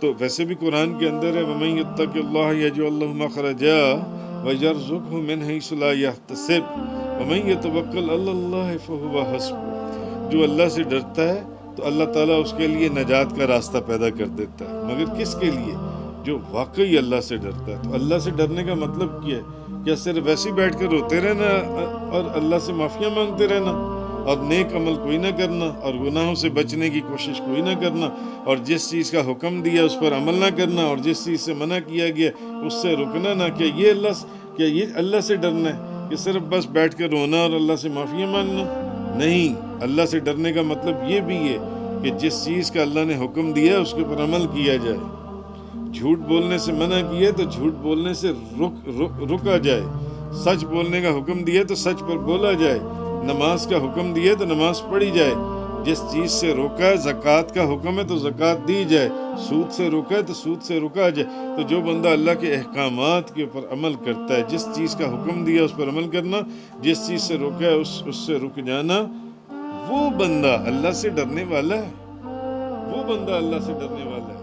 تو ویسے بھی قرآن کے اندر ہے وَمَن يَتَّقِ اللَّهَ يَجْعَل لَّهُ مَخْرَجًا وَيَرْزُقْهُ مِنْ حَيْثُ لَا يَحْتَسِبُ وَمَن يَتَوَكَّلْ عَلَى اللَّهِ فَهُوَ حَسْبُهُ۔ جو اللہ سے ڈرتا ہے تو اللہ تعالیٰ اس کے لیے نجات کا راستہ پیدا کر دیتا ہے، مگر کس کے لیے؟ جو واقعی اللہ سے ڈرتا ہے۔ تو اللہ سے ڈرنے کا مطلب کیا ہے؟ کیا صرف ویسے ہی بیٹھ کر روتے رہنا اور اللہ سے معافیاں مانگتے رہنا اور نیک عمل کوئی نہ کرنا اور گناہوں سے بچنے کی کوشش کوئی نہ کرنا اور جس چیز کا حکم دیا اس پر عمل نہ کرنا اور جس چیز سے منع کیا گیا اس سے رکنا نہ؟ کیا یہ اللہ سے ڈرنا ہے کہ صرف بس بیٹھ کر رونا اور اللہ سے معافیاں مانگنا؟ نہیں، اللہ سے ڈرنے کا مطلب یہ بھی ہے کہ جس چیز کا اللہ نے حکم دیا اس کے اوپر عمل کیا جائے، جھوٹ بولنے سے منع کیا تو جھوٹ بولنے سے رکا جائے، سچ بولنے کا حکم دیا تو سچ پر بولا جائے، نماز کا حکم دیا تو نماز پڑھی جائے، جس چیز سے روکا ہے زکوٰۃ کا حکم ہے تو زکوٰۃ دی جائے، سود سے روکا ہے تو سود سے رکا جائے۔ تو جو بندہ اللہ کے احکامات کے اوپر عمل کرتا ہے، جس چیز کا حکم دیا اس پر عمل کرنا، جس چیز سے روکا ہے اس سے رک جانا، وہ بندہ اللہ سے ڈرنے والا ہے، وہ بندہ اللہ سے ڈرنے والا ہے۔